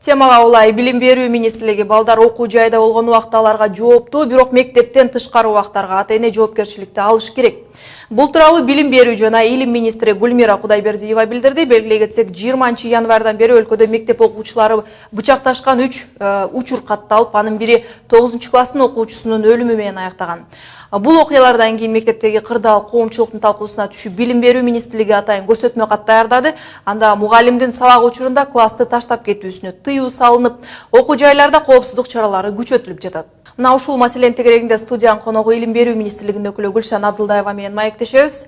Темага улай билим берүү министрлиги балдар окуу жайда болгон убакта аларга жооптуу, бирок мектептен тышкары убактарга ата-эне жоопкерчиликти алыш керек. Бул тууралуу билим берүү жана илим министри Гүлмира Кудайбердиева билдирди. Белгилей кетсек, 20 январдан бери өлкөдө мектеп окуучулары бычакташкан 3 учур катталып, анын бири 9-класстын окуучусунун өлүмү менен аяктаган. Бул окуялардан кийин мектептеги кырдаал коомчулуктун талкуусуна түшүп, билим берүү министрлиги атайын көрсөтмө кат даярдады. Анда мугалимдин сабак учурунда классты таштап кетүүсүнө тыюу салынып, окуу жайларда коопсуздук чаралары күчөтүлүп жатат. Мына ушул маселенин тегерегинде студиянын коногу илим берүү министрлигинин өкүлү Гүлшан Абдылдаева менен маектешебиз.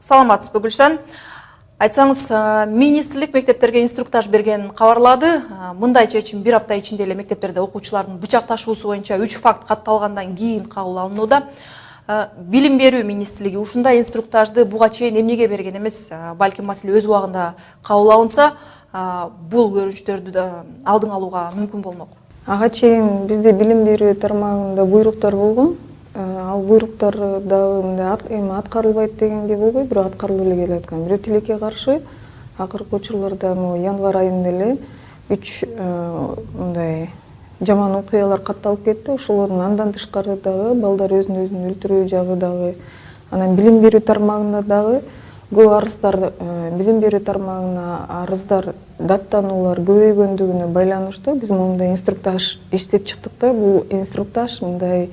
Саламатсызбы, Гүлшан? Айтсаңыз, министрлик мектептерге инструктаж берген кабарлады. Мындай чечим бир апта ичинде эле мектептерде окуучулардын бычакташуусу боюнча 3 факт катталгандан кийин кабыл алынууда. Билим берүү министрлиги ушундай инструктажды буга чейин эмнеге берген эмес? Балким маселе өз убагында кабыл алынса, бул көрүнүштөрдү алдын алууга мүмкүн болмок. Ага чейин бизде билим берүү тармагында буйруктар болгон. Ал буйруктар дагы аткарылбайт дегенге болбой, бирок аткарылып эле келе аткан. Бирөө тилекке каршы акыркы учурларда январь айында эле 3 мындай жаман окуялар катталып кетти. Ошолордун андан тышкары дагы балдар өзүн өлтүрүү жагы дагы, анан билим берүү тармагында дагы көп арыздар, билим берүү тармагына арыздар, даттануулар көбөйгөндүгүнө байланыштуу биз мондай инструктаж иштеп чыктык да. Бул инструктаж мындай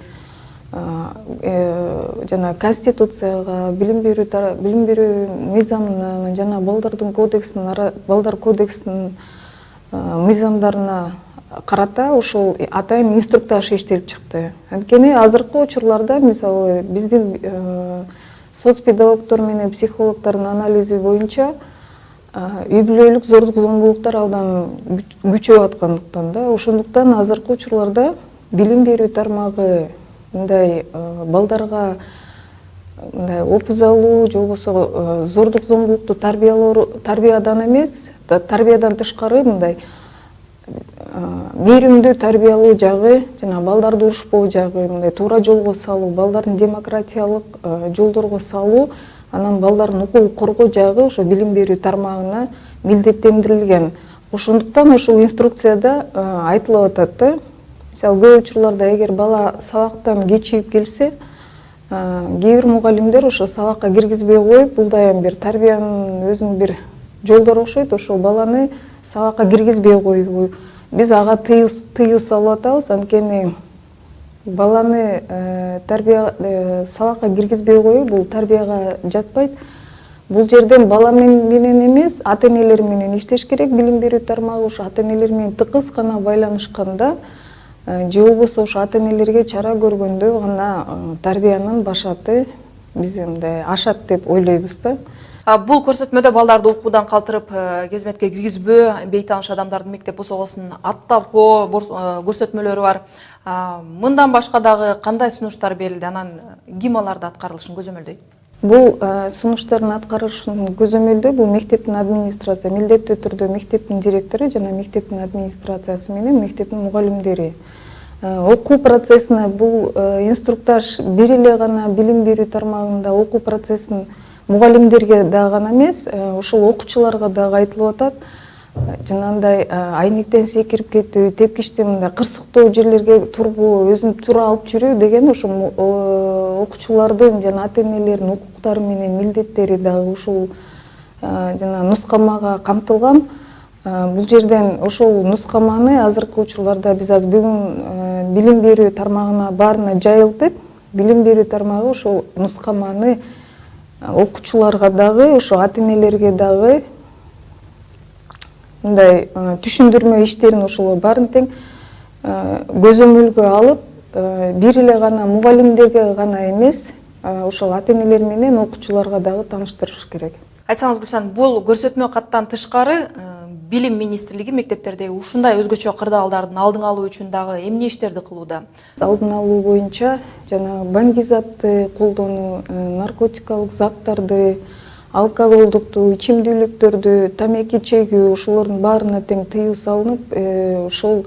жана конституцияга, билим берүү мыйзамына жана балдар кодексинин мыйзамдарына карата ошол атайын инструктаж иштелип чыкты. Анткени азыркы учурларда мисалы биздин соцпедагогдор менен психологдордун анализи боюнча үй бүлөлүк зордук зомбулуктар абдан күчөп аткандыктан да, ошондуктан азыркы учурларда билим берүү тармагы мындай балдарга мындай опуз алуу же болбосо зордук зомбулукту тарбиядан эмес, тарбиядан тышкары мындай мээримдүү тарбиялоо жагы жана балдарды урушпоо жагы, мындай туура жолго салуу, балдардын демократиялык жолдорго салуу, анан балдардын укугун коргоо жагы ошо билим берүү тармагына милдеттендирилген. Ошондуктан ушул инструкцияда айтылып атат да. Мисалы көп учурларда эгер бала сабактан кечигип келсе, кээ бир мугалимдер ошо сабакка киргизбей коюп, бул дайым бир тарбиянын өзүнүн бир жолдору окшойт, ошол баланы сабакка киргизбей коюу. Биз ага тыюу салып атабыз, анткени баланы сабакка киргизбей коюу бул тарбияга жатпайт. Бул жерден бала менен эмес, ата-энелер менен иштеш керек. Билим берүү тармагы ошо ата-энелер менен тыкыз гана байланышканда, же болбосо ошо ата-энелерге чара көргөндө гана тарбиянын башаты биз мындай ашат деп ойлойбуз да. Бул көрсөтмөдө балдарды окуудан калтырып, кезметке киргизбөө, бейтааныш адамдардын мектеп босогосун аттап коо көрсөтмөлөрү бар. Мындан башка дагы кандай сунуштар берилди, анан ким аларды аткарылышын көзөмөлдөйт? Бул сунуштардын аткарылышын көзөмөлдөө бул мектептин администрация, милдеттүү түрдө мектептин директору жана мектептин администрациясы менен мектептин мугалимдери. Окуу процессине бул инструктаж бир эле гана билим берүү тармагында окуу процессин мугалимдерге дагы гана эмес, ошол окуучуларга дагы айтылып атат. Жанагындай айнектен секирип кетүү, тепкичте мындай кырсыктуу жерлерге турбоо, өзүн туура алып жүрүү деген ошо окуучулардын жана ата-энелердин укуктары менен милдеттери дагы ушул жана нускамага камтылган. Бул жерден ошол нускаманы азыркы учурларда биз азыр бүгүн билим берүү тармагына баарына жайылтып, билим берүү тармагы ошол нускаманы окуучуларга дагы, ошо ата-энелерге дагы мындай түшүндүрмө иштерин ошолор баарын тең көзөмөлгө алып, бир эле гана мугалимдерге гана эмес, ошол ата-энелер менен окуучуларга дагы тааныштырыш керек. Айтсаңыз, Гүлшан, бул көрсөтмө каттан тышкары билим министрлиги мектептердеги ушундай өзгөчө кырдаалдардын алдын алуу үчүн дагы эмне иштерди кылууда? Алдын алуу боюнча жана баңгизатты колдонуу, наркотикалык заттарды, алкоголдукту ичимдүүлүктөрдү, тамеки чегүү, ошолордун баарына тең тыюу салынып, ошол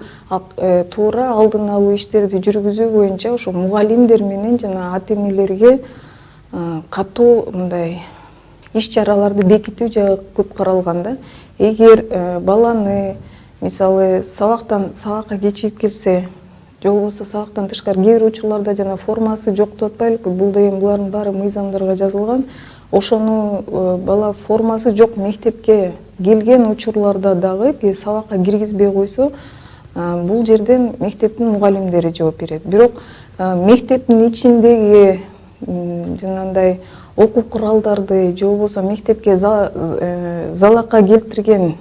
туура алдын алуу иштерди жүргүзүү боюнча ошо мугалимдер менен жана ата-энелерге катуу мындай иш чараларды бекитүү жагы көп каралган да. Эгер баланы мисалы сабакка кечигип келсе, же болбосо сабактан тышкары кээ бир учурларда жана формасы жок деп атпайлыкпы, бул деген булардын баары мыйзамдарга жазылган. Ошону бала формасы жок мектепке келген учурларда дагы сабакка киргизбей койсо, бул жерден мектептин мугалимдери жооп берет. Бирок мектептин ичиндеги жанагындай окуу куралдарды же болбосо мектепке залакка келтирген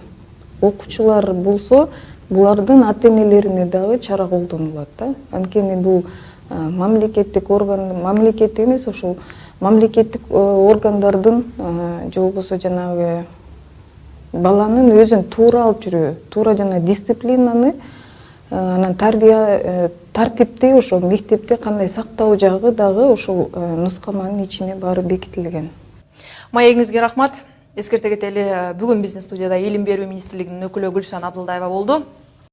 окуучулар болсо, булардын ата-энелерине дагы чара колдонулат да. Анткени бул мамлекеттик орган, мамлекеттик эмес, ошол мамлекеттик органдардын же болбосо жанагы баланын өзүн туура алып жүрүү, туура жана дисциплинаны, анан тартипти ошо мектепте кандай сактоо жагы дагы ошол нускаманын ичине баары бекитилген. Маегиңизге рахмат. Эскерте кетели, бүгүн биздин студияда Илим берүү министрлигинин өкүлү Гүлшан Абдылдаева болду.